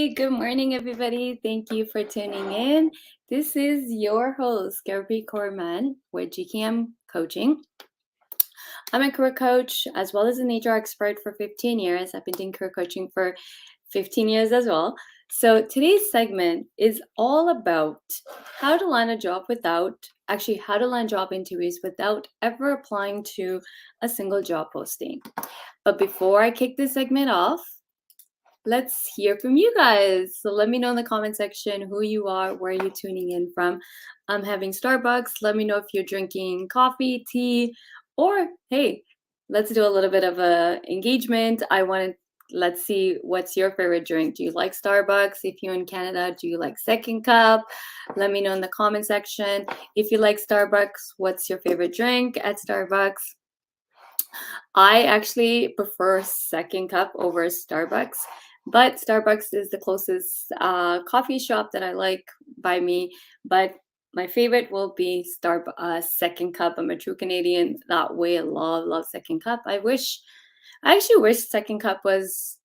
Hey, good morning, everybody. Thank you for tuning in. This is your host, Gary Corman with GKM Coaching. I'm a career coach as well as an HR expert for 15 years. I've been doing career coaching for 15 years as well. So today's segment is all about how to land a job how to land job interviews without ever applying to a single job posting. But before I kick this segment off, let's hear from you guys. So let me know in the comment section who you are, where you're tuning in from. I'm having Starbucks. Let me know if you're drinking coffee, tea, or hey, let's do a little bit of a engagement. Let's see what's your favorite drink. Do you like Starbucks? If you're in Canada, do you like Second Cup? Let me know in the comment section. If you like Starbucks, what's your favorite drink at Starbucks? I actually prefer Second Cup over Starbucks, but Starbucks is the closest coffee shop that I like by me. But my favorite will be Second Cup. I'm a true Canadian that way. I love Second Cup. I actually wish Second Cup was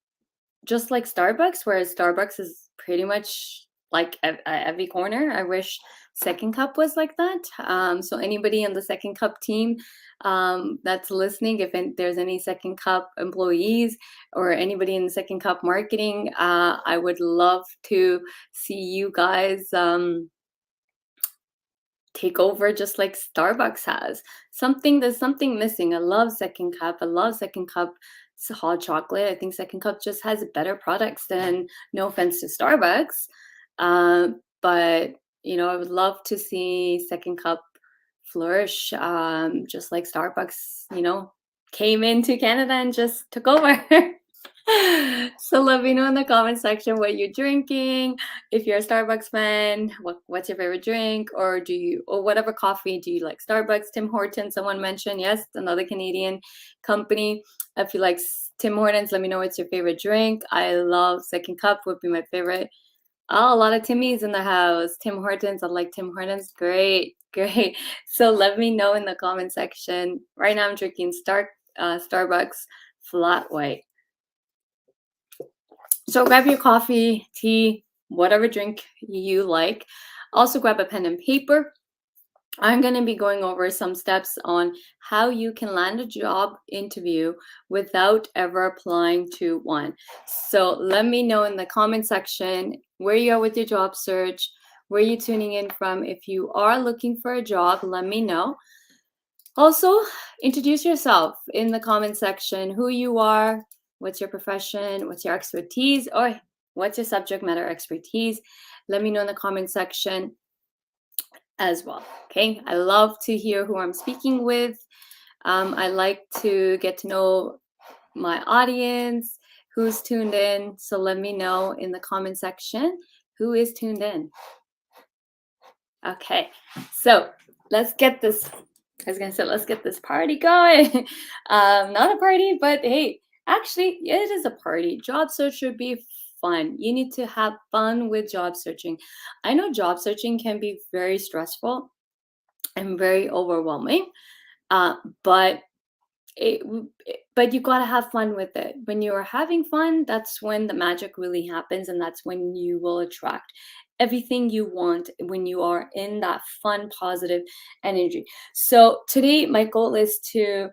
just like Starbucks, whereas Starbucks is pretty much like every corner. I wish Second Cup was like that. So anybody on the Second Cup team that's listening, there's any Second Cup employees or anybody in the Second Cup marketing, I would love to see you guys take over just like Starbucks has. There's something missing. I love Second Cup. I love Second Cup hot chocolate. I think Second Cup just has better products than, no offense to Starbucks. But I would love to see Second Cup flourish, just like Starbucks, came into Canada and just took over. So let me know in the comment section what you're drinking. If you're a Starbucks fan, what's your favorite drink? Or whatever coffee, do you like Starbucks, Tim Hortons? Someone mentioned, yes, another Canadian company. If you like Tim Hortons, let me know what's your favorite drink. I love Second Cup, would be my favorite. Oh, a lot of Timmys in the house. Tim Hortons, I like Tim Hortons. Great. So let me know in the comment section. Right now I'm drinking Starbucks flat white. So grab your coffee, tea, whatever drink you like. Also grab a pen and paper. I'm going to be going over some steps on how you can land a job interview without ever applying to one. So let me know in the comment section where you are with your job search, where you're tuning in from. If you are looking for a job, let me know. Also, introduce yourself in the comment section, who you are, what's your profession, what's your expertise, or what's your subject matter expertise. Let me know in the comment section as well. Okay, I love to hear who I'm speaking with. I like to get to know my audience, who's tuned in. So let me know in the comment section who is tuned in. Okay, so let's get this. I was gonna say, let's get this party going. Not a party, but hey, actually, it is a party. Job search should be fun. You need to have fun with job searching. I know job searching can be very stressful and very overwhelming, but but you gotta have fun with it. When you are having fun, that's when the magic really happens, and that's when you will attract everything you want when you are in that fun, positive energy. So today, my goal is to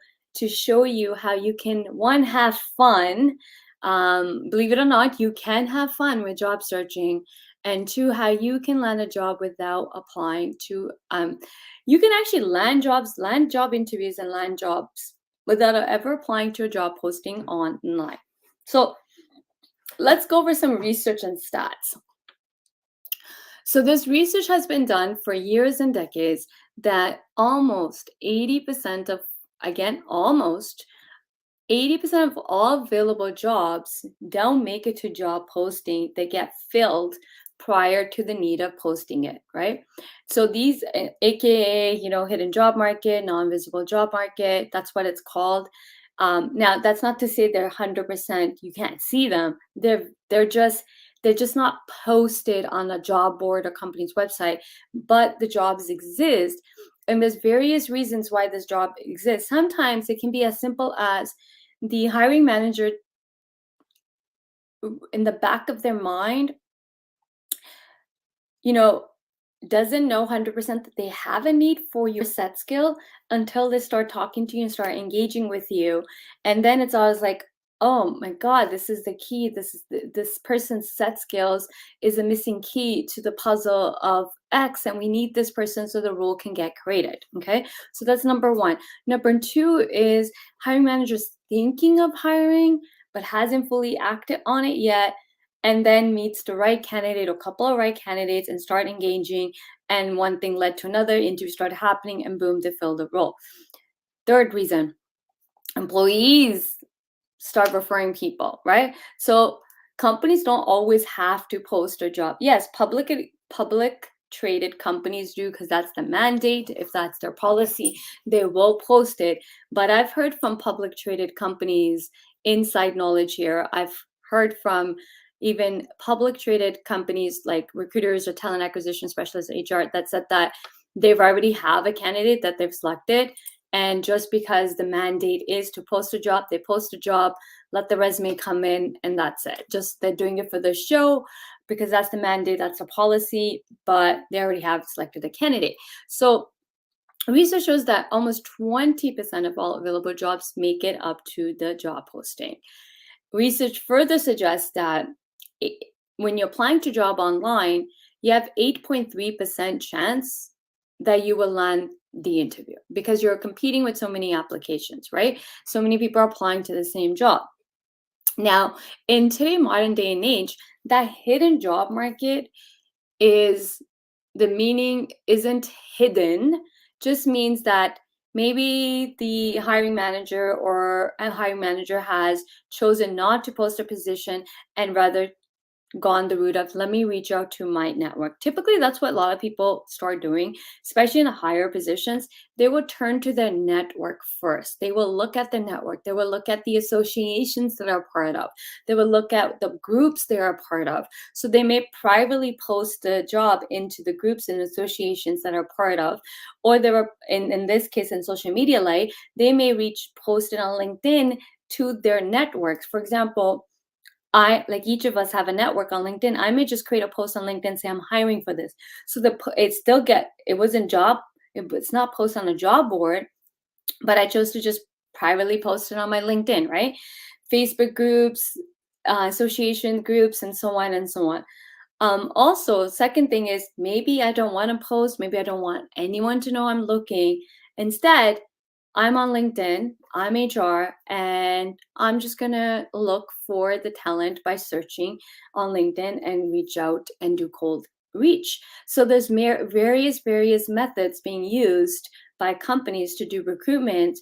show you how you can, one, have fun. Believe it or not, you can have fun with job searching, and two, how you can land a job without applying to. You can actually land job interviews, and land jobs without ever applying to a job posting online. So let's go over some research and stats. So this research has been done for years and decades that almost 80% of all available jobs don't make it to job posting. They get filled prior to the need of posting it, right? So these, AKA, hidden job market, non-visible job market, that's what it's called. Now, that's not to say they're 100%, you can't see them. They're just not posted on a job board or company's website, but the jobs exist. And there's various reasons why this job exists. Sometimes it can be as simple as the hiring manager in the back of their mind, you know, doesn't know 100% that they have a need for your set skill until they start talking to you and start engaging with you. And then it's always like, oh my God, this is the key. This person's set skills is a missing key to the puzzle of X, and we need this person so the role can get created. Okay. So that's number one. Number two is hiring managers thinking of hiring, but hasn't fully acted on it yet, and then meets the right candidate or couple of right candidates and start engaging, and one thing led to another, interviews started happening, and boom, they fill the role. Third reason, employees start referring people, right? So companies don't always have to post a job. Yes, public traded companies do, because that's the mandate. If that's their policy, they will post it. But I've heard from public traded companies, inside knowledge here, I've heard from even public traded companies like recruiters or talent acquisition specialists, HR, that said that they've already have a candidate that they've selected, and just because the mandate is to post a job, they post a job, let the resume come in, and that's it. Just they're doing it for the show because that's the mandate, that's the policy, but they already have selected a candidate. So research shows that almost 20% of all available jobs make it up to the job posting. Research further suggests that when you're applying to job online, you have 8.3% chance that you will land the interview because you're competing with so many applications, right? So many people are applying to the same job. Now, in today's modern day and age, that hidden job market is, the meaning isn't hidden, just means that maybe the hiring manager or a hiring manager has chosen not to post a position and rather gone the route of, let me reach out to my network. Typically, that's what a lot of people start doing, especially in the higher positions. They will turn to their network first. They will look at the network. They will look at the associations that are part of. They will look at the groups they are part of. So they may privately post the job into the groups and associations that are part of, or they were, in this case, in social media, like they may post it on LinkedIn to their networks. For example, like each of us have a network on LinkedIn. I may just create a post on LinkedIn, say I'm hiring for this. So it wasn't it's not post on a job board, but I chose to just privately post it on my LinkedIn, right? Facebook groups, association groups, and so on and so on. Also, second thing is, maybe I don't want to post, maybe I don't want anyone to know I'm looking. Instead, I'm on LinkedIn, I'm HR, and I'm just gonna look for the talent by searching on LinkedIn and reach out and do cold reach. So there's various methods being used by companies to do recruitment,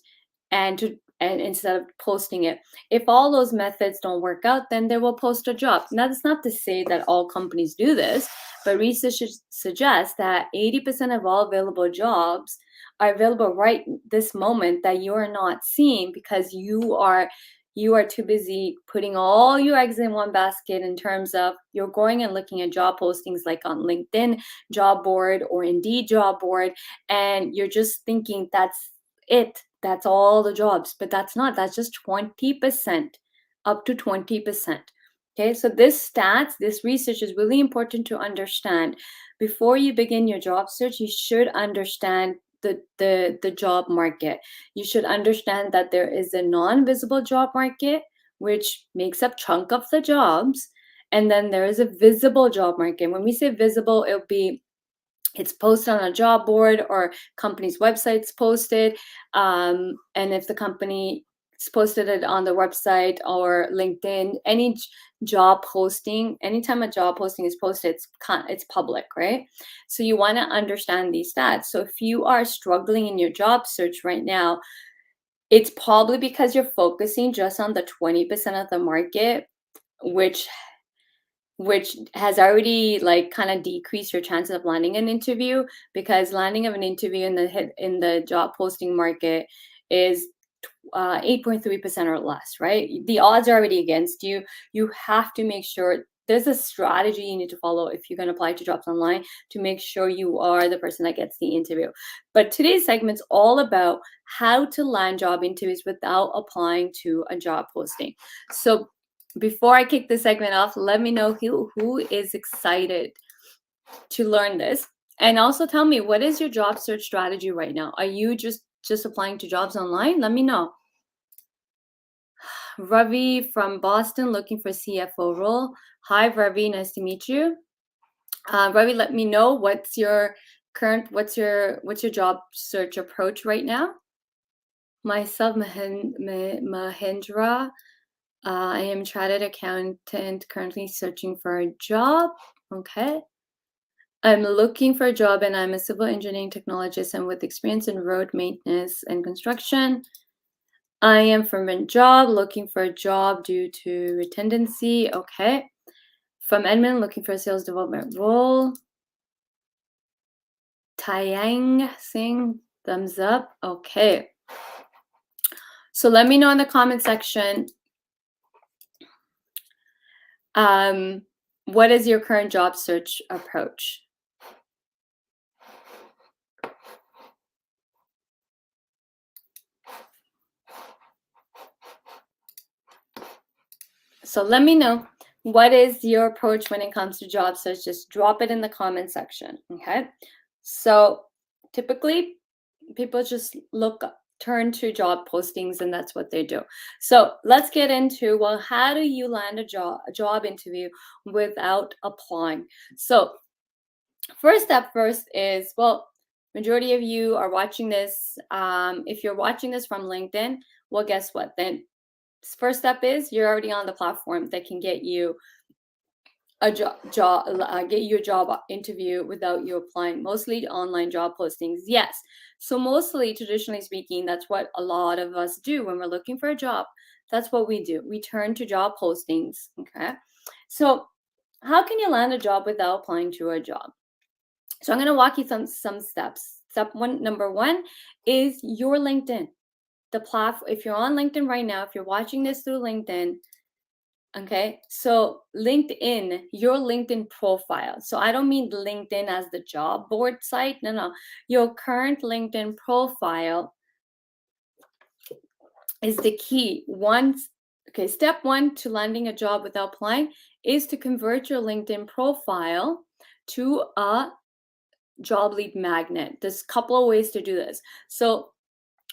and instead of posting it. If all those methods don't work out, then they will post a job. Now, that's not to say that all companies do this, but research suggests that 80% of all available jobs are available right this moment that you are not seeing because you are too busy putting all your eggs in one basket, in terms of you're going and looking at job postings like on LinkedIn job board or Indeed job board, and you're just thinking that's it, that's all the jobs. But that's just 20%, up to 20%. Okay, so this research is really important to understand. Before you begin your job search, you should understand the job market. You should understand that there is a non-visible job market, which makes up chunk of the jobs, and then there is a visible job market. When we say visible, it's posted on a job board or company's website's posted, and if the company posted it on the website or LinkedIn, any job posting, anytime a job posting is posted, it's public, right? So you want to understand these stats. So if you are struggling in your job search right now, it's probably because you're focusing just on the 20% of the market, which has already like kind of decreased your chances of landing an interview, because landing of an interview in the job posting market is 8.3% or less, right? The odds are already against you. You have to make sure there's a strategy you need to follow if you're going to apply to jobs online to make sure you are the person that gets the interview. But today's segment's all about how to land job interviews without applying to a job posting. So before I kick the segment off, let me know who is excited to learn this. And also tell me, what is your job search strategy right now? Are you just applying to jobs online? Let me know. Ravi from Boston, looking for CFO role. Hi, Ravi. Nice to meet you. Ravi, let me know what's your job search approach right now. Myself, Mahendra. I am chartered accountant, currently searching for a job. Okay. I'm looking for a job and I'm a civil engineering technologist and with experience in road maintenance and construction. I am from a job, looking for a job due to redundancy. Okay. From Edmond, looking for a sales development role. Taiyang Singh, thumbs up. Okay. So let me know in the comment section, what is your current job search approach? So let me know, what is your approach when it comes to job search? Just drop it in the comment section, okay? So typically, people just turn to job postings and that's what they do. So let's get into, well, how do you land a job interview without applying? So first step first is, well, majority of you are watching this. If you're watching this from LinkedIn, well, guess what? Then first step is you're already on the platform that can get you a get you a job interview without you applying. Mostly online job postings, yes. So mostly, traditionally speaking, that's what a lot of us do when we're looking for a job. That's what we do. We turn to job postings. Okay. So how can you land a job without applying to a job? So I'm going to walk you through some steps. Number one is your LinkedIn. The platform, if you're on LinkedIn right now, if you're watching this through LinkedIn, okay, so LinkedIn, your LinkedIn profile. So I don't mean LinkedIn as the job board site. No. Your current LinkedIn profile is the key. Step one to landing a job without applying is to convert your LinkedIn profile to a job lead magnet. There's a couple of ways to do this. So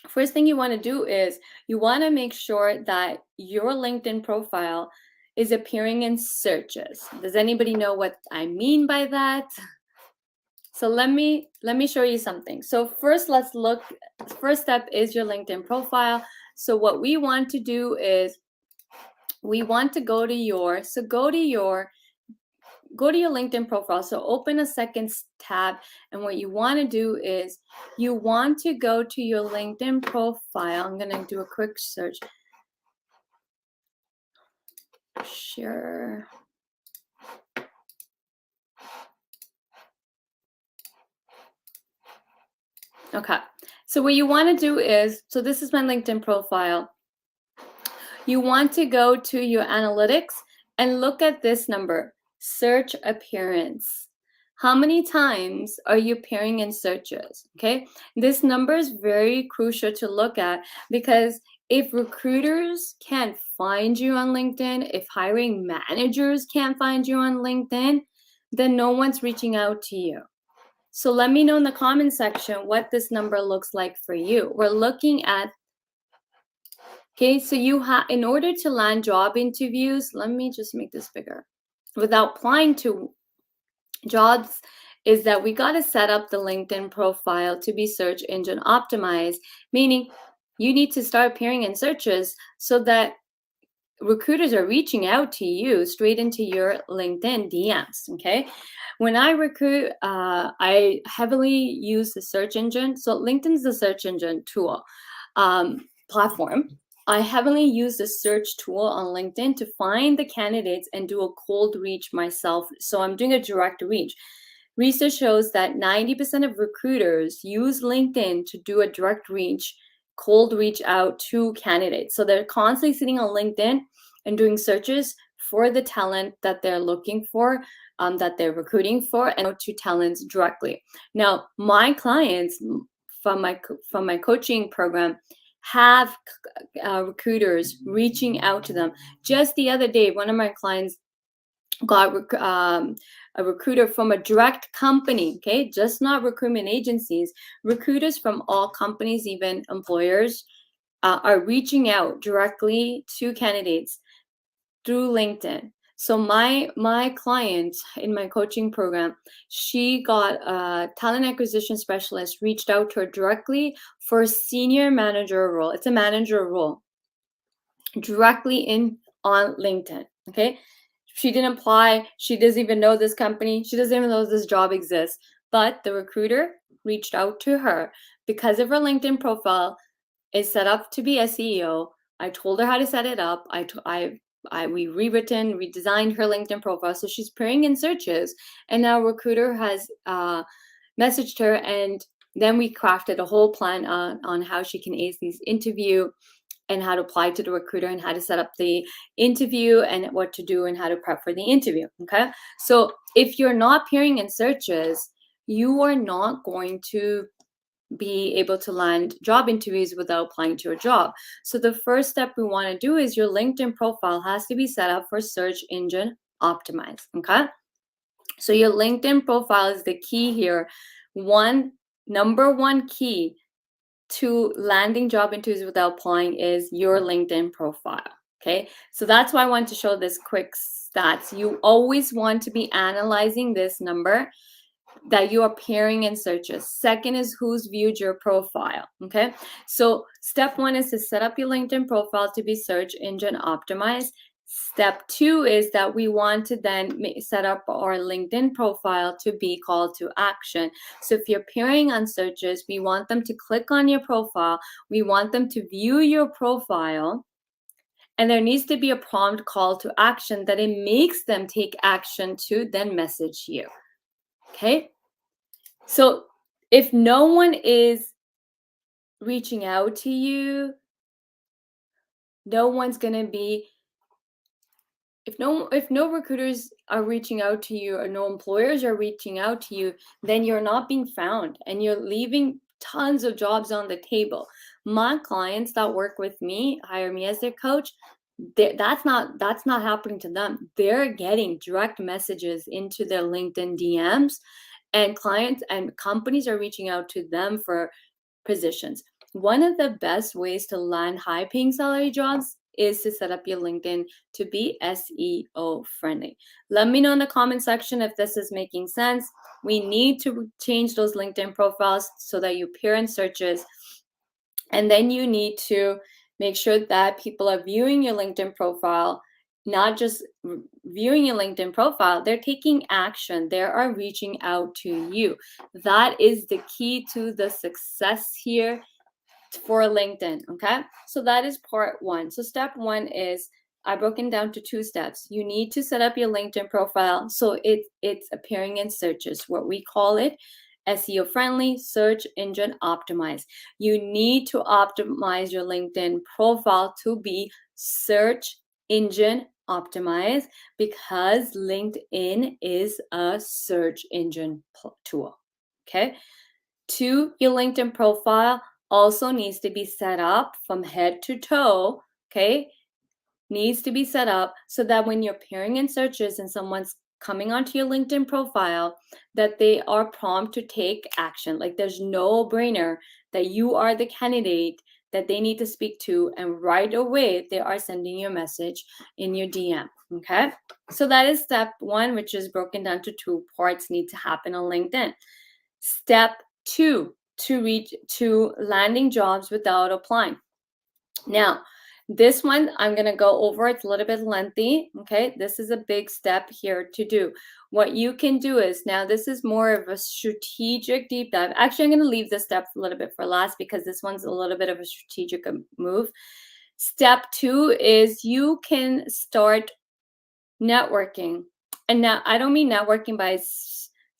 first thing you want to do is you want to make sure that your LinkedIn profile is appearing in searches. Does anybody know what I mean by that? So let me show you something. So first, first step is your LinkedIn profile. So what we want to do is we want to go to your LinkedIn profile. So open a second tab, and what you want to do is you want to go to your LinkedIn profile. I'm going to do a quick search. Sure. Okay. So what you want to do is, so this is my LinkedIn profile. You want to go to your analytics and look at this number, search appearance. How many times are you appearing in searches? Okay. This number is very crucial to look at, because if recruiters can't find you on LinkedIn, if hiring managers can't find you on LinkedIn, then no one's reaching out to you. So let me know in the comment section what this number looks like for you. We're looking at, okay, so in order to land job interviews, let me just make this bigger. Without applying to jobs, is that we got to set up the LinkedIn profile to be search engine optimized, meaning you need to start appearing in searches so that recruiters are reaching out to you straight into your LinkedIn DMs. Okay. When I recruit, I heavily use the search engine. So LinkedIn's the search engine tool platform. I heavily use the search tool on LinkedIn to find the candidates and do a cold reach myself. So I'm doing a direct reach. Research shows that 90% of recruiters use LinkedIn to do a direct reach, cold reach out to candidates. So they're constantly sitting on LinkedIn and doing searches for the talent that they're looking for, that they're recruiting for, and to talents directly. Now, my clients from my coaching program have recruiters reaching out to them. Just the other day, one of my clients got a recruiter from a direct company, okay, just not recruitment agencies. Recruiters from all companies, even employers, are reaching out directly to candidates through LinkedIn. So my client in my coaching program, she got a talent acquisition specialist reached out to her directly for a senior manager role. It's a manager role directly in on LinkedIn. Okay. She didn't apply. She doesn't even know this company. She doesn't even know this job exists. But the recruiter reached out to her because of her LinkedIn profile is set up to be SEO. I told her how to set it up. We rewritten, redesigned her LinkedIn profile so she's appearing in searches. And now recruiter has messaged her, and then we crafted a whole plan on how she can ace these interview and how to apply to the recruiter and how to set up the interview and what to do and how to prep for the interview. Okay. So if you're not appearing in searches, you are not going to be able to land job interviews without applying to a job. So the first step we want to do is your LinkedIn profile has to be set up for search engine optimize. Okay. So your LinkedIn profile is the key here. Number one key to landing job interviews without applying is your LinkedIn profile. Okay, so that's why I want to show this quick stats. You always want to be analyzing this number that you are appearing in searches. Second is who's viewed your profile. Okay, so step one is to set up your LinkedIn profile to be search engine optimized. Step two is that we want to then set up our LinkedIn profile to be called to action. So if you're appearing on searches, we want them to click on your profile. We want them to view your profile. And there needs to be a prompt call to action that it makes them take action to then message you. Okay. So if no one is reaching out to you, no one's going to be if no recruiters are reaching out to you or no employers are reaching out to you, then you're not being found and you're leaving tons of jobs on the table. My clients that work with me, hire me as their coach, that's not happening to them. They're getting direct messages into their LinkedIn DMs, and clients and companies are reaching out to them for positions. One of the best ways to land high paying salary jobs is to set up your LinkedIn to be SEO friendly. Let me know in the comment section if this is making sense. We need to change those LinkedIn profiles so that you appear in searches. And then you need to make sure that people are viewing your LinkedIn profile, not just viewing your LinkedIn profile, they're taking action. They are reaching out to you. That is the key to the success here for LinkedIn. Okay. So that is part one. So step one is I broken down to two steps. You need to set up your LinkedIn profile so it's appearing in searches, what we call it SEO friendly, search engine optimized. You need to optimize your LinkedIn profile to be search engine optimized because LinkedIn is a search engine tool. Okay. Two, your LinkedIn profile also needs to be set up from head to toe. Okay. Needs to be set up so that when you're appearing in searches and someone's coming onto your LinkedIn profile, that they are prompt to take action. Like there's no brainer that you are the candidate that they need to speak to, and right away they are sending you a message in your DM. Okay. So that is step one, which is broken down to two parts need to happen on LinkedIn. Step two, to landing jobs without applying. Now, this one I'm going to go over. It's a little bit lengthy. Okay. This is a big step here to do. What you can do is now this is more of a strategic deep dive. Actually, I'm going to leave this step a little bit for last because this one's a little bit of a strategic move. Step two is you can start networking. And now I don't mean networking by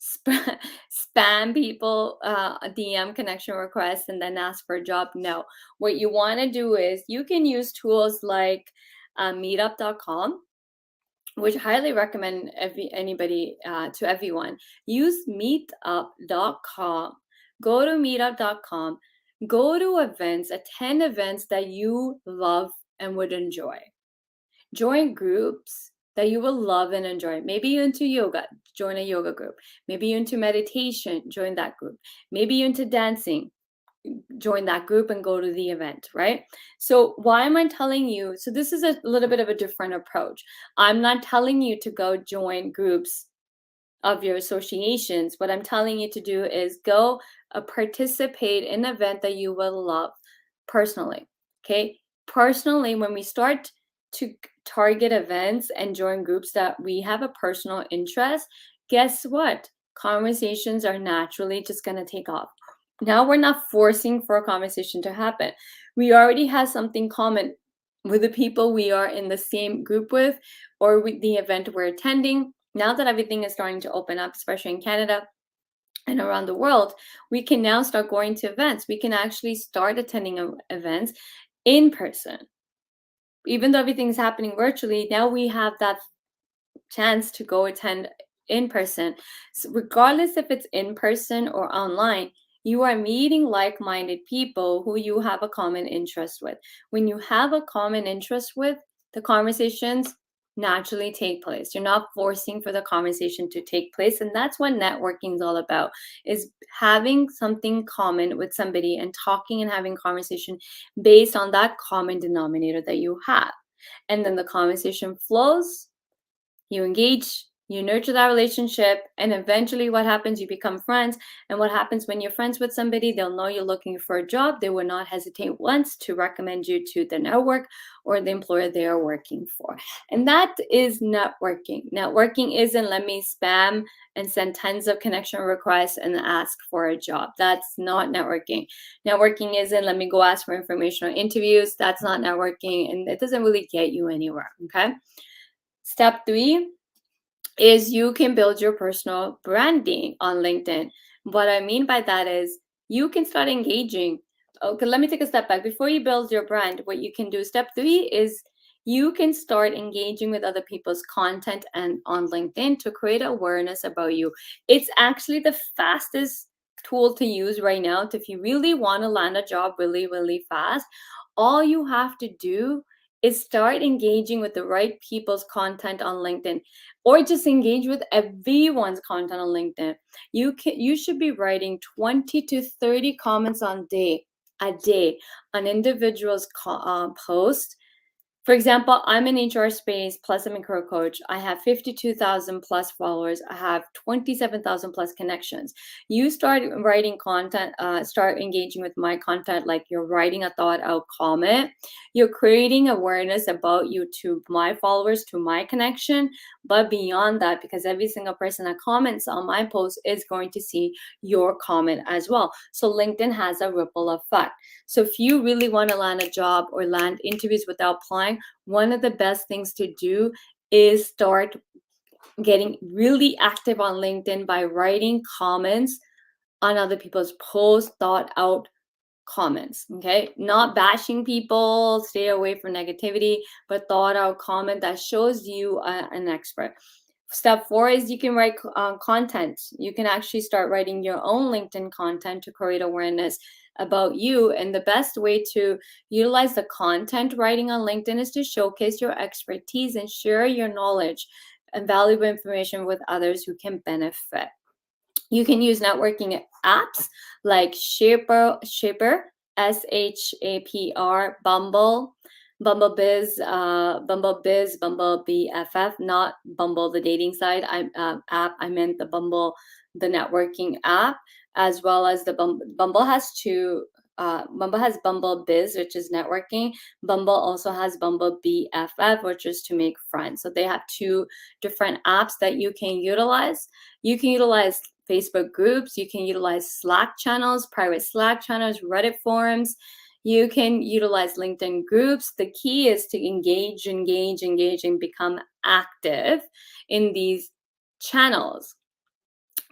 spam people DM connection requests and then ask for a job. No, what you want to do is you can use tools like meetup.com, which I highly recommend anybody to everyone. Use meetup.com. Go to meetup.com. Go to events, attend events that you love and would enjoy. Join groups that you will love and enjoy. Maybe you're into yoga, join a yoga group. Maybe you're into meditation, join that group. Maybe you're into dancing, join that group and go to the event, right? So why am I telling you? So this is a little bit of a different approach. I'm not telling you to go join groups of your associations. What I'm telling you to do is go participate in an event that you will love personally. Okay. Personally, when we start to target events and join groups that we have a personal interest, guess what? Conversations are naturally just going to take off. Now we're not forcing for a conversation to happen. We already have something common with the people we are in the same group with or with the event we're attending. Now that everything is starting to open up, especially in Canada and around the world, we can now start going to events. We can actually start attending events in person. Even though everything's happening virtually, now we have that chance to go attend in person. So regardless if it's in person or online, you are meeting like-minded people who you have a common interest with. When you have a common interest with, the conversations naturally take place. You're not forcing for the conversation to take place, and that's what networking is all about, is having something common with somebody and talking and having conversation based on that common denominator that you have. And then the conversation flows, you engage, you nurture that relationship, and eventually what happens, you become friends. And what happens when you're friends with somebody, they'll know you're looking for a job. They will not hesitate once to recommend you to the network or the employer they are working for. And that is networking. Networking isn't let me spam and send tons of connection requests and ask for a job. That's not networking. Networking isn't let me go ask for information or interviews. That's not networking, and it doesn't really get you anywhere. Okay. Step 3 is you can build your personal branding on LinkedIn. What I mean by that is you can start engaging. Okay, let me take a step back. Before you build your brand, what you can do, step 3 is you can start engaging with other people's content and on LinkedIn to create awareness about you. It's actually the fastest tool to use right now. If you really want to land a job really, really fast, all you have to do is start engaging with the right people's content on LinkedIn, or just engage with everyone's content on LinkedIn. You should be writing 20 to 30 comments a day on individuals post. For example, I'm in HR space, plus I'm a career coach. I have 52,000 plus followers. I have 27,000 plus connections. You start writing content, start engaging with my content, like you're writing a thought out comment. You're creating awareness about you to my followers, to my connection. But beyond that, because every single person that comments on my post is going to see your comment as well. So LinkedIn has a ripple effect. So if you really want to land a job or land interviews without applying, one of the best things to do is start getting really active on LinkedIn by writing comments on other people's posts, thought out comments. Okay, not bashing people, stay away from negativity, but thought out comment that shows you an expert. Step 4 is you can write content. You can actually start writing your own LinkedIn content to create awareness about you. And the best way to utilize the content writing on LinkedIn is to showcase your expertise and share your knowledge and valuable information with others who can benefit. You can use networking apps like Shapr, SHAPR, Bumble, Bumble BFF, not Bumble the dating site. App. I meant the Bumble, the networking app, as well as the Bumble has two. Bumble has Bumble Biz, which is networking. Bumble also has Bumble BFF, which is to make friends. So they have two different apps that you can utilize. You can utilize Facebook groups. You can utilize Slack channels, private Slack channels, Reddit forums. You can utilize LinkedIn groups. The key is to engage, and become active in these channels.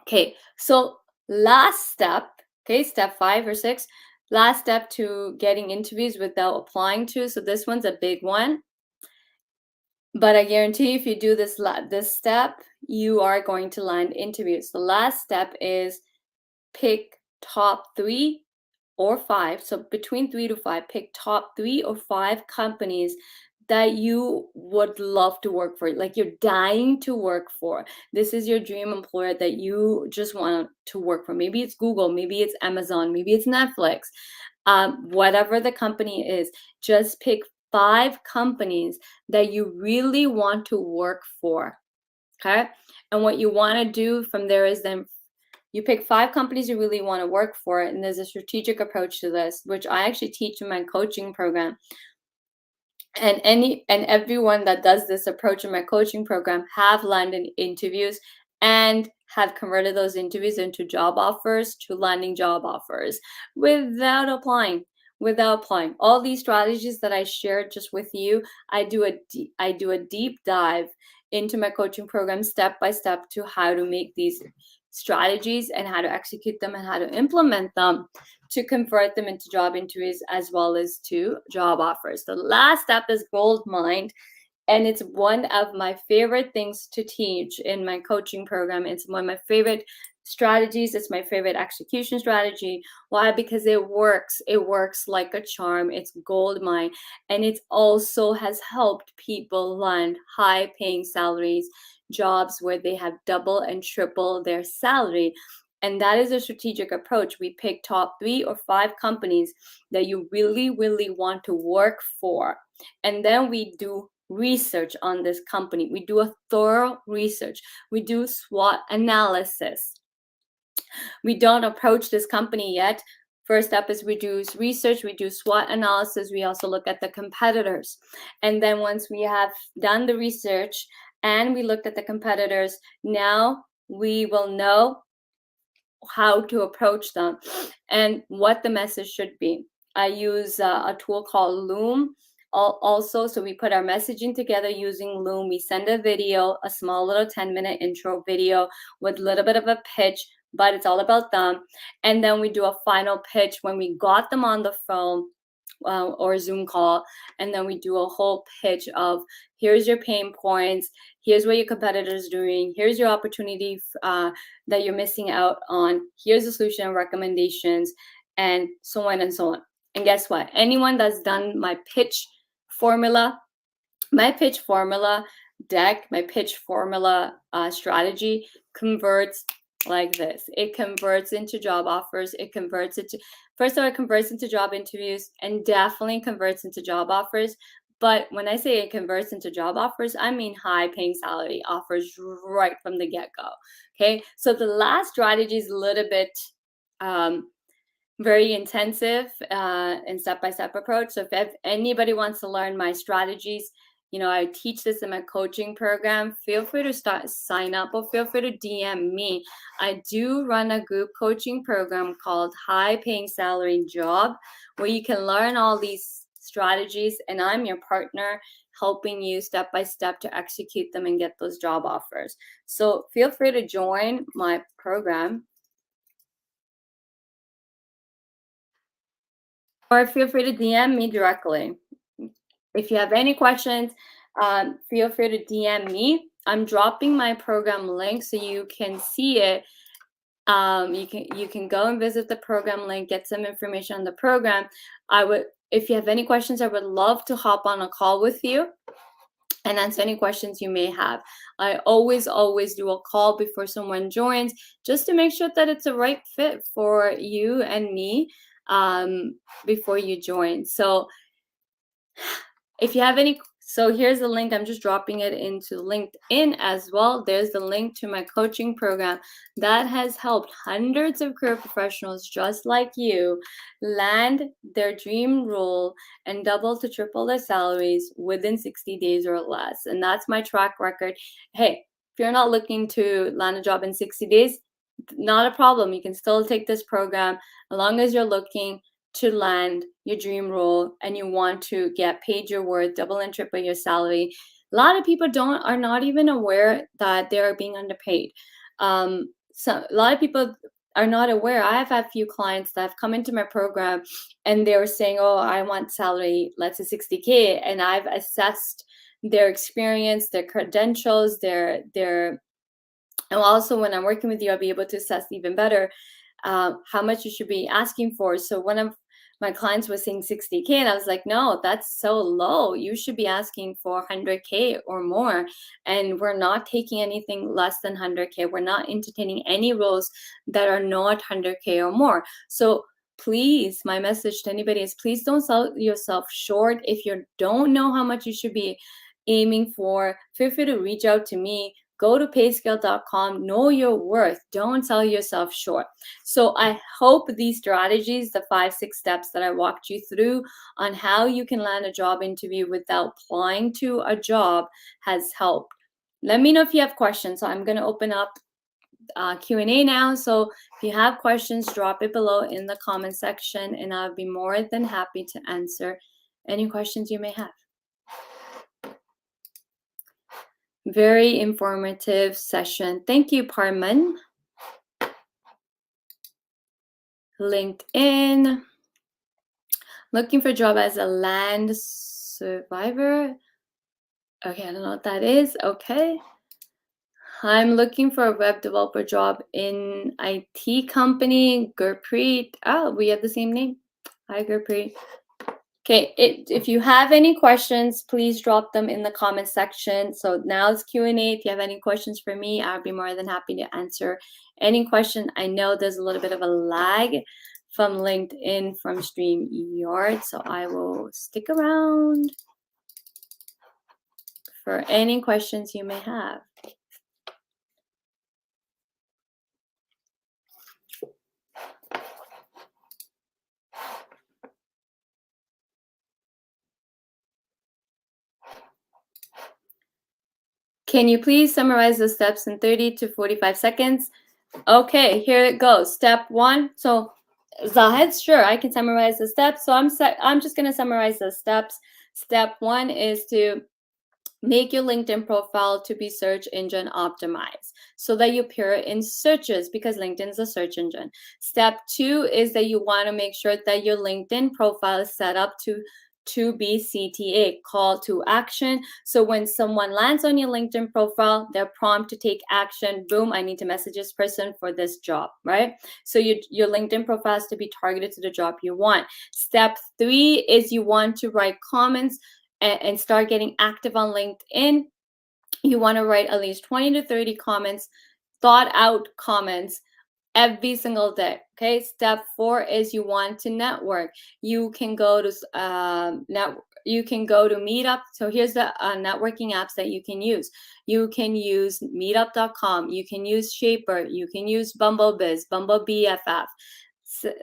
Okay, so last step, okay, step 5 or 6, last step to getting interviews without applying to. So this one's a big one. But I guarantee if you do this step, you are going to land interviews. The last step is pick top 3 or 5, so between 3 to 5, pick top 3 or 5 companies that you would love to work for, like you're dying to work for. This is your dream employer that you just want to work for. Maybe it's Google, maybe it's Amazon, maybe it's Netflix. Whatever the company is, just pick 5 companies that you really want to work for. Okay. And what you want to do from there is then you pick 5 companies you really want to work for. And there's a strategic approach to this, which I actually teach in my coaching program. And everyone that does this approach in my coaching program have landed interviews and have converted those interviews into job offers, to landing job offers without applying. All these strategies that I shared just with you, I do a deep dive into my coaching program step by step to how to make these strategies and how to execute them and how to implement them to convert them into job interviews as well as to job offers. The last step is gold mine. And it's one of my favorite things to teach in my coaching program. It's one of my favorite strategies. It's my favorite execution strategy. Why? Because it works. It works like a charm. It's gold mine. And it also has helped people land high paying salaries, jobs where they have double and triple their salary. And that is a strategic approach. We pick top 3 or 5 companies that you really, really want to work for. And then we do research on this company. We do a thorough research. We do SWOT analysis. We don't approach this company yet. First step is we do research, we do SWOT analysis. We also look at the competitors. And then once we have done the research and we looked at the competitors, now we will know how to approach them and what the message should be. I use a tool called Loom also. So we put our messaging together using Loom. We send a video, a small little 10-minute intro video with a little bit of a pitch, but it's all about them. And then we do a final pitch when we got them on the phone or Zoom call. And then we do a whole pitch of here's your pain points, here's what your competitor's doing, here's your opportunity that you're missing out on, here's the solution and recommendations, and so on and so on. And guess what? Anyone that's done my pitch formula deck, my pitch formula strategy converts like this. It converts into job offers. It converts into, first of all, it converts into job interviews and definitely converts into job offers. But when I say it converts into job offers, I mean high paying salary offers right from the get-go. Okay. So the last strategy is a little bit very intensive and step-by-step approach. So if anybody wants to learn my strategies, I teach this in my coaching program, feel free to sign up or feel free to DM me. I do run a group coaching program called High Paying Salary Job, where you can learn all these strategies, and I'm your partner helping you step by step to execute them and get those job offers. So feel free to join my program, or feel free to DM me directly. If you have any questions, feel free to DM me. I'm dropping my program link so you can see it. You can go and visit the program link, get some information on the program. If you have any questions, I would love to hop on a call with you and answer any questions you may have. I always do a call before someone joins, just to make sure that it's a right fit for you and me before you join. So if you have any, so here's the link. I'm just dropping it into LinkedIn as well. There's the link to my coaching program that has helped hundreds of career professionals just like you land their dream role and double to triple their salaries within 60 days or less. And that's my track record. Hey, if you're not looking to land a job in 60 days, not a problem. You can still take this program as long as you're looking to land your dream role and you want to get paid your worth, double and triple your salary. A lot of people are not even aware that they're being underpaid. So a lot of people are not aware. I have had a few clients that have come into my program and they were saying, oh, I want salary, let's say 60K. And I've assessed their experience, their credentials, and also when I'm working with you, I'll be able to assess even better how much you should be asking for. So one of my clients was saying 60K, and I was like, no, that's so low. You should be asking for 100K or more. And we're not taking anything less than 100K. We're not entertaining any roles that are not 100K or more. So please, my message to anybody is, please don't sell yourself short. If you don't know how much you should be aiming for, feel free to reach out to me. Go to payscale.com, know your worth. Don't sell yourself short. So I hope these strategies, the 5-6 steps that I walked you through on how you can land a job interview without applying to a job, has helped. Let me know if you have questions. So I'm going to open up Q&A now. So if you have questions, drop it below in the comment section, and I'll be more than happy to answer any questions you may have. Very informative session. Thank you, Parman. LinkedIn. Looking for a job as a land survivor. Okay, I don't know what that is. Okay. I'm looking for a web developer job in IT company. Gurpreet. Oh, we have the same name. Hi, Gurpreet. Okay, if you have any questions, please drop them in the comment section. So now it's Q&A. If you have any questions for me, I'll be more than happy to answer any question. I know there's a little bit of a lag from LinkedIn, from StreamYard, so I will stick around for any questions you may have. Can you please summarize the steps in 30 to 45 seconds? Okay, here it goes. Step 1. So Zahid, sure, I can summarize the steps. So I'm just going to summarize the steps. Step 1 is to make your LinkedIn profile to be search engine optimized so that you appear in searches, because LinkedIn is a search engine. Step 2 is that you want to make sure that your LinkedIn profile is set up to be CTA, call to action. So when someone lands on your LinkedIn profile, they're prompt to take action. Boom, I need to message this person for this job, right? So your LinkedIn profile has to be targeted to the job you want. Step 3 is you want to write comments and start getting active on LinkedIn. You want to write at least 20 to 30 comments, thought out comments every single day. Okay. Step 4 is you want to network. You can go to Meetup. So here's the networking apps that you can use. You can use meetup.com. You can use Shaper. You can use BumbleBiz, BumbleBFF.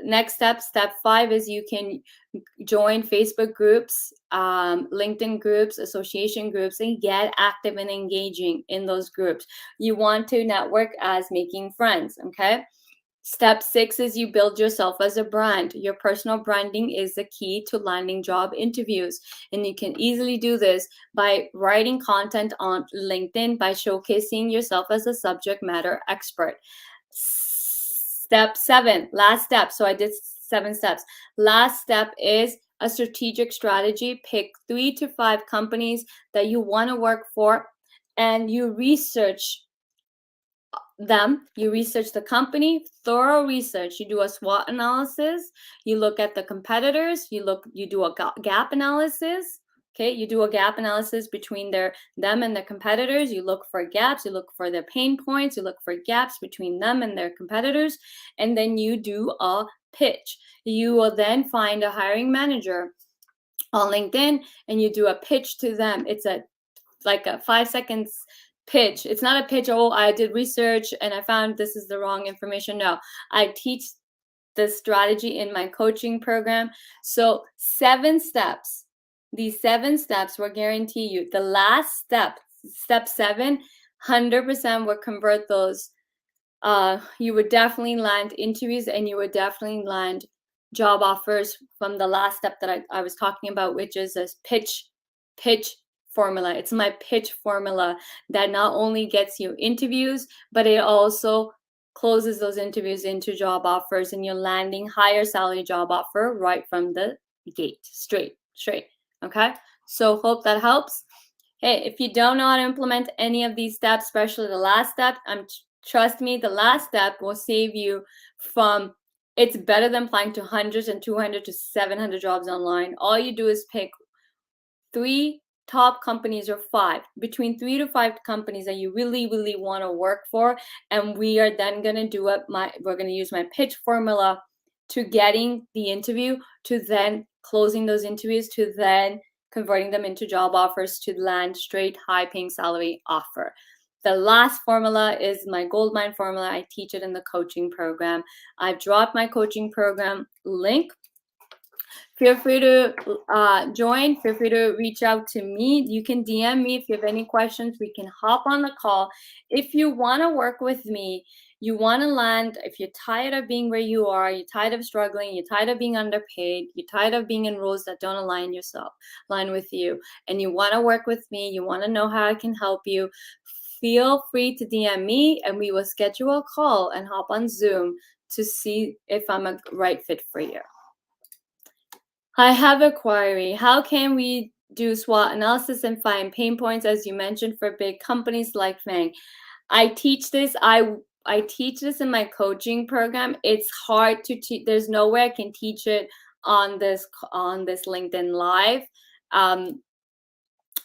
Next step 5 is you can join Facebook groups, LinkedIn groups, association groups, and get active and engaging in those groups. You want to network as making friends. Okay. Step 6 is you build yourself as a brand. Your personal branding is the key to landing job interviews. And you can easily do this by writing content on LinkedIn, by showcasing yourself as a subject matter expert. Step 7, last step. So I did 7 steps. Last step is a strategic strategy. Pick 3 to 5 companies that you want to work for, and you research them. You research the company, thorough research. You do a SWOT analysis. You look at the competitors. You do a gap analysis. Okay, you do a gap analysis between them and their competitors. You look for gaps. You look for their pain points. You look for gaps between them and their competitors, and then you do a pitch. You will then find a hiring manager on LinkedIn, and you do a pitch to them. It's like a 5 seconds pitch. It's not a pitch, oh, I did research and I found this is the wrong information. No, I teach this strategy in my coaching program. So 7 steps. These 7 steps will guarantee you the last step, step 7, 100% will convert those. You would definitely land interviews, and you would definitely land job offers from the last step that I was talking about, which is this pitch formula. It's my pitch formula that not only gets you interviews, but it also closes those interviews into job offers, and you're landing higher salary job offer right from the gate, straight. Okay, so hope that helps. Hey, if you don't know how to implement any of these steps, especially the last step, I'm Trust me, the last step will save you from, it's better than applying to hundreds and 200 to 700 jobs online. All you do is pick 3 top companies or 5, between 3 to 5 companies that you really, really want to work for. And we are then going to we're going to use my pitch formula to getting the interview, to then closing those interviews, to then converting them into job offers, to land straight high paying salary offer. The last formula is my goldmine formula. I teach it in the coaching program. I've dropped my coaching program link. Feel free to join. Feel free to reach out to me. You can DM me if you have any questions. We can hop on the call. If you want to work with me, you want to land, if you're tired of being where you are, you're tired of struggling, you're tired of being underpaid, you're tired of being in roles that don't align with you, and you want to work with me, you want to know how I can help you, feel free to DM me and we will schedule a call and hop on Zoom to see if I'm a right fit for you. I have a query. How can we do SWOT analysis and find pain points, as you mentioned, for big companies like FANG? I teach this. I teach this in my coaching program. It's hard to teach. There's no way I can teach it on this LinkedIn Live.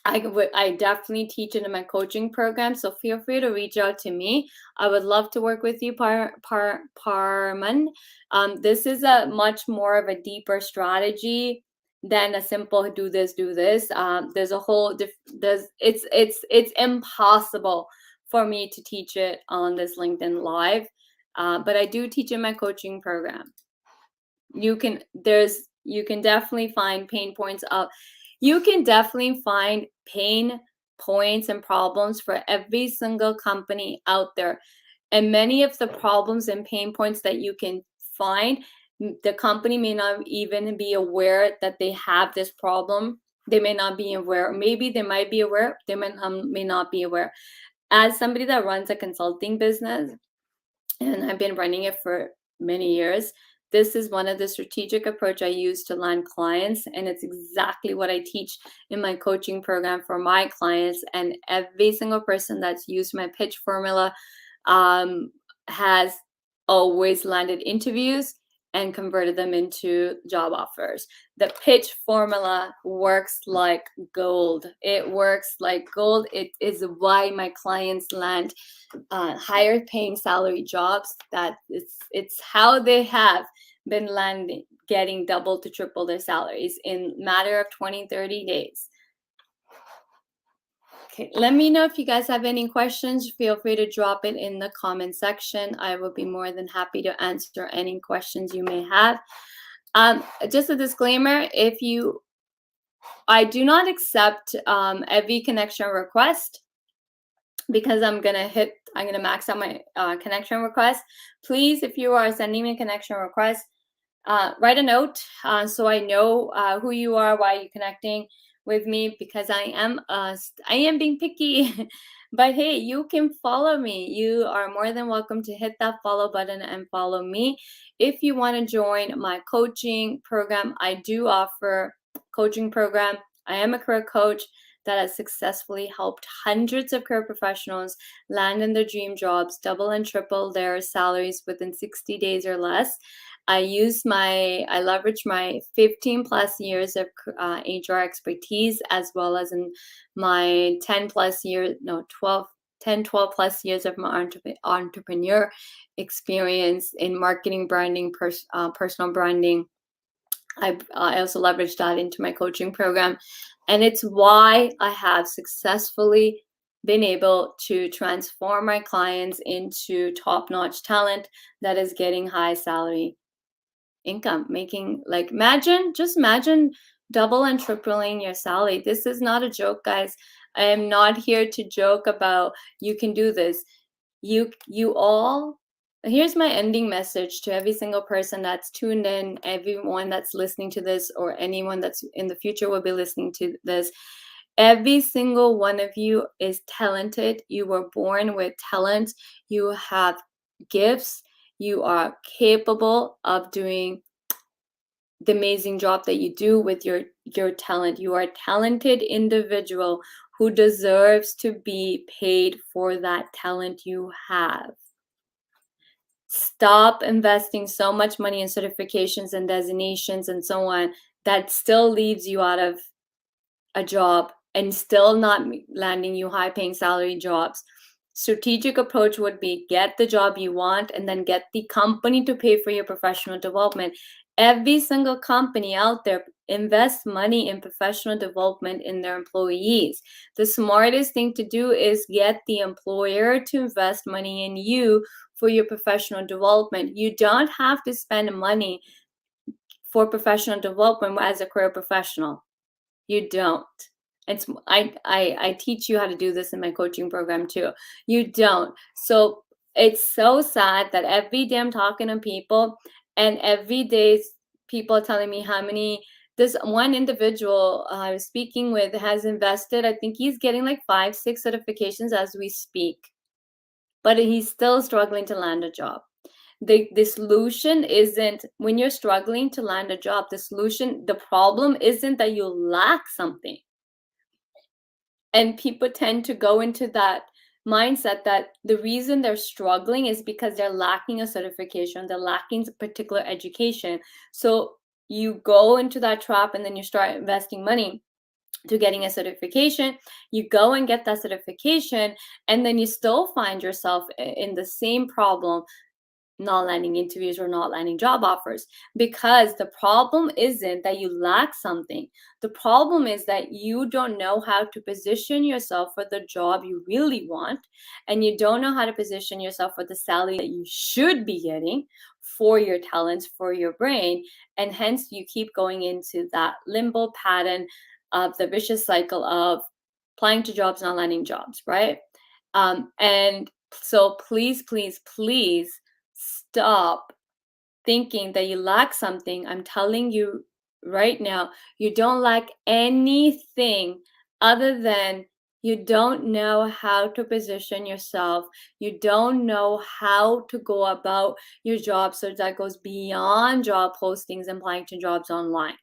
I definitely teach it in my coaching program, so feel free to reach out to me. I would love to work with you, Parman. This is a much more of a deeper strategy than a simple do this. There's a whole it's impossible for me to teach it on this LinkedIn Live, but I do teach in my coaching program. You can definitely find pain points of. You can definitely find pain points and problems for every single company out there. And many of the problems and pain points that you can find, the company may not even be aware that they have this problem. They may not be aware. Maybe they might be aware. They may not be aware. As somebody that runs a consulting business, and I've been running it for many years, this is one of the strategic approach I use to land clients, and it's exactly what I teach in my coaching program for my clients. And every single person that's used my pitch formula has always landed interviews and converted them into job offers. The pitch formula works like gold. It works like gold. It is why my clients land higher paying salary jobs. That it's how they have been landing, getting double to triple their salaries in matter of 20-30 days. Okay, let me know if you guys have any questions. Feel free to drop it in the comment section. I will be more than happy to answer any questions you may have. Just a disclaimer, I do not accept every connection request, because I'm gonna max out my connection request. Please, if you are sending me a connection request, write a note so I know who you are, why you're connecting with me, because I am being picky. But hey, you can follow me. You are more than welcome to hit that follow button and follow me. If you want to join my coaching program, I do offer coaching program. I am a career coach that has successfully helped hundreds of career professionals land in their dream jobs, double and triple their salaries within 60 days or less. I leverage my 15 plus years of HR expertise, as well as in my 12 plus years of my entrepreneur experience in marketing, branding, personal branding. I also leverage that into my coaching program. And it's why I have successfully been able to transform my clients into top-notch talent that is getting high salary income, making just imagine double and tripling your salary. This is not a joke, guys. I am not here to joke about you can do this. Here's my ending message to every single person that's tuned in, everyone that's listening to this, or anyone that's in the future will be listening to this. Every single one of you is talented. You were born with talent. You have gifts. You are capable of doing the amazing job that you do with your talent. You are a talented individual who deserves to be paid for that talent you have. Stop investing so much money in certifications and designations and so on that still leaves you out of a job and still not landing you high paying salary jobs. Strategic approach would be get the job you want and then get the company to pay for your professional development. Every single company out there invests money in professional development in their employees. The smartest thing to do is get the employer to invest money in you for your professional development. You don't have to spend money for professional development as a career professional. You don't. It's I teach you how to do this in my coaching program too. You don't. So it's so sad that every day I'm talking to people and every day people are telling me how many this one individual I was speaking with has invested. I think he's getting like 5, 6 certifications as we speak, but he's still struggling to land a job. The solution isn't when you're struggling to land a job, the problem isn't that you lack something. And people tend to go into that mindset that the reason they're struggling is because they're lacking a certification, they're lacking a particular education. So you go into that trap and then you start investing money to getting a certification. You go and get that certification, and then you still find yourself in the same problem, not landing interviews or not landing job offers, because the problem isn't that you lack something. The problem is that you don't know how to position yourself for the job you really want, and you don't know how to position yourself for the salary that you should be getting for your talents, for your brain, and hence you keep going into that limbo pattern of the vicious cycle of applying to jobs, not landing jobs, right? And so please, please, please stop thinking that you lack something. I'm telling you right now, you don't lack anything other than you don't know how to position yourself. You don't know how to go about your job so that goes beyond job postings and applying to jobs online.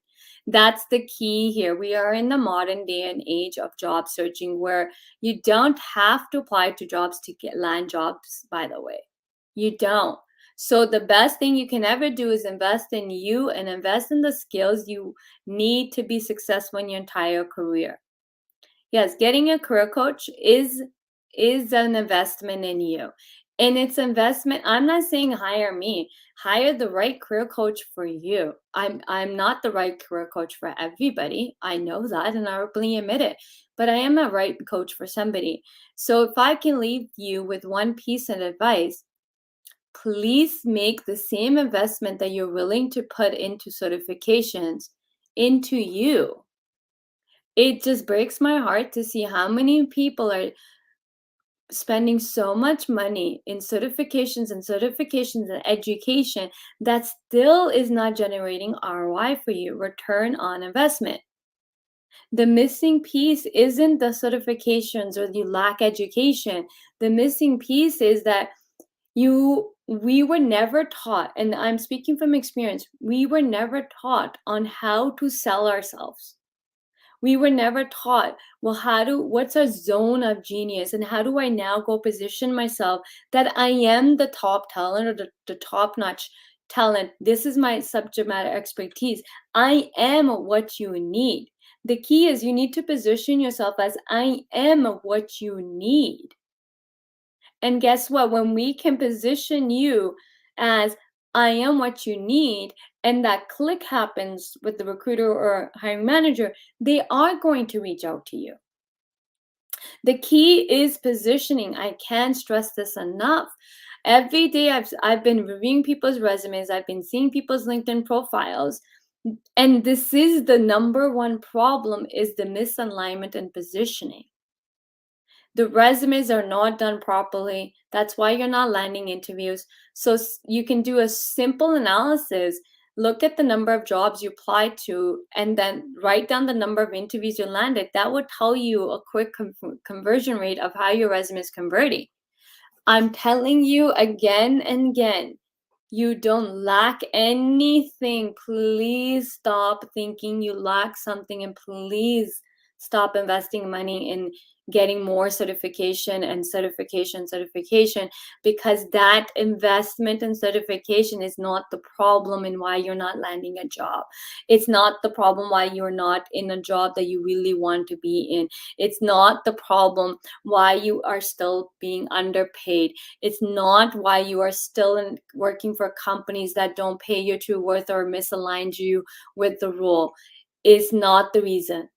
That's the key here. We are in the modern day and age of job searching where you don't have to apply to jobs to land jobs, by the way. You don't. So the best thing you can ever do is invest in you and invest in the skills you need to be successful in your entire career. Yes, getting a career coach is an investment in you. And it's investment. I'm not saying hire me. Hire the right career coach for you. I'm not the right career coach for everybody. I know that and I openly admit it. But I am a right coach for somebody. So if I can leave you with one piece of advice, please make the same investment that you're willing to put into certifications into you. It just breaks my heart to see how many people are spending so much money in certifications and education that still is not generating ROI for you, return on investment. The missing piece isn't the certifications or you lack education. The missing piece is that we were never taught, and I'm speaking from experience, we were never taught on how to sell ourselves. We were never taught, well, what's a zone of genius and how do I now go position myself that I am the top talent or the top notch talent. This is my subject matter expertise. I am what you need. The key is you need to position yourself as I am what you need. And guess what? When we can position you as I am what you need, and that click happens with the recruiter or hiring manager, they are going to reach out to you. The key is positioning. I can't stress this enough. Every day I've been reviewing people's resumes, I've been seeing people's LinkedIn profiles, and this is the number one problem is the misalignment and positioning. The resumes are not done properly. That's why you're not landing interviews. So you can do a simple analysis, look at the number of jobs you applied to, and then write down the number of interviews you landed. That would tell you a quick conversion rate of how your resume is converting. I'm telling you again and again, you don't lack anything. Please stop thinking you lack something, and please stop investing money in getting more certification and certification, because that investment and certification is not the problem in why you're not landing a job. It's not the problem why you're not in a job that you really want to be in. It's not the problem why you are still being underpaid. It's not why you are still working for companies that don't pay your true worth or misaligned you with the role. Is not the reason.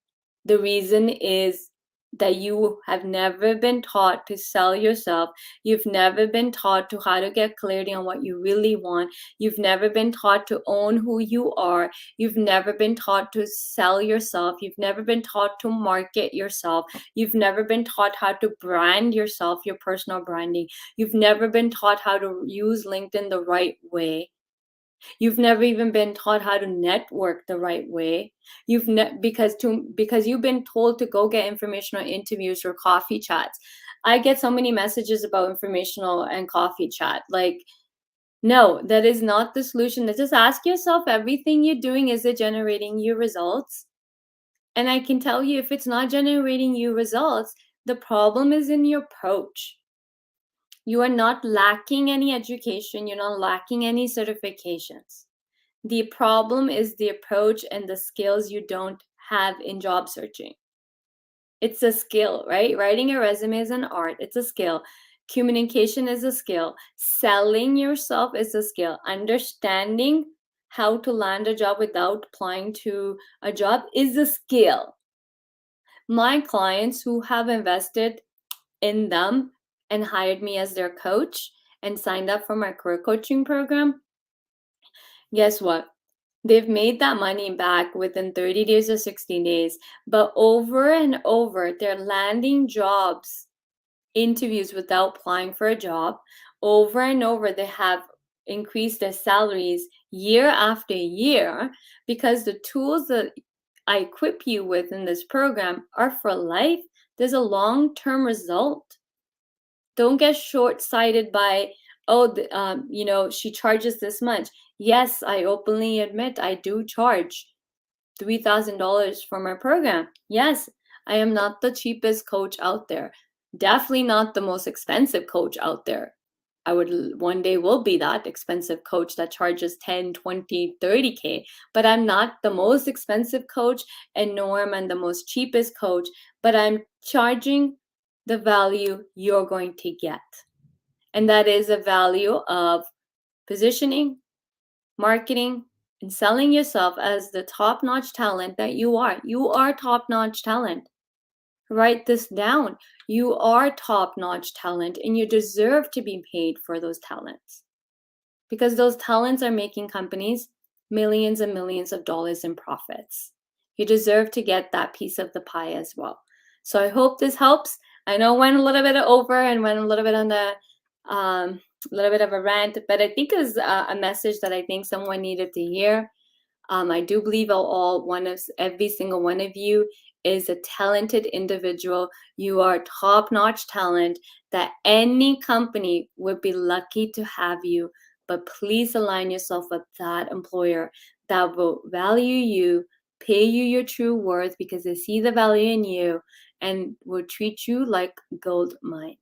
The reason is that you have never been taught to sell yourself. You've never been taught to how to get clarity on what you really want. You've never been taught to own who you are. You've never been taught to sell yourself. You've never been taught to market yourself. You've never been taught how to brand yourself, your personal branding. You've never been taught how to use LinkedIn the right way. You've never even been taught how to network the right way. Because you've been told to go get informational interviews or coffee chats. I get so many messages about informational and coffee chat. Like, no, that is not the solution. Just ask yourself, everything you're doing, is it generating you results? And I can tell you, if it's not generating you results, the problem is in your approach. You are not lacking any education. You're not lacking any certifications. The problem is the approach and the skills you don't have in job searching. It's a skill, right? Writing a resume is an art. It's a skill. Communication is a skill. Selling yourself is a skill. Understanding how to land a job without applying to a job is a skill. My clients who have invested in them and hired me as their coach and signed up for my career coaching program, guess what? They've made that money back within 30 days or 60 days, but over and over, they're landing jobs, interviews without applying for a job. Over and over, they have increased their salaries year after year, because the tools that I equip you with in this program are for life. There's a long-term result. Don't get short-sighted by, she charges this much. Yes, I openly admit I do charge $3,000 for my program. Yes, I am not the cheapest coach out there. Definitely not the most expensive coach out there. I would one day will be that expensive coach that charges 10, 20, 30K, but I'm not the most expensive coach, and nor am I the most cheapest coach, but I'm charging the value you're going to get. And that is a value of positioning, marketing, and selling yourself as the top-notch talent that you are. You are top-notch talent. Write this down. You are top-notch talent, and you deserve to be paid for those talents, because those talents are making companies millions and millions of dollars in profits. You deserve to get that piece of the pie as well. So I hope this helps. I know I went a little bit over and went a little bit on the little bit of a rant, but I think it was a message that I think someone needed to hear. I do believe every single one of you is a talented individual. You are top-notch talent that any company would be lucky to have you. But please align yourself with that employer that will value you, pay you your true worth because they see the value in you, and will treat you like gold mine.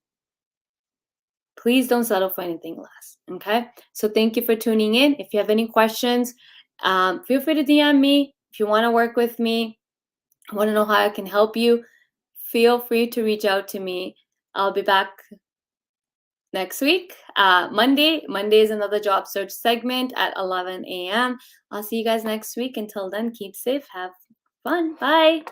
Please don't settle for anything less. Okay. So thank you for tuning in. If you have any questions, feel free to DM me. If you want to work with me, want to know how I can help you, feel free to reach out to me. I'll be back next week, Monday. Monday is another job search segment at 11 a.m. I'll see you guys next week. Until then, keep safe, have fun. Bye.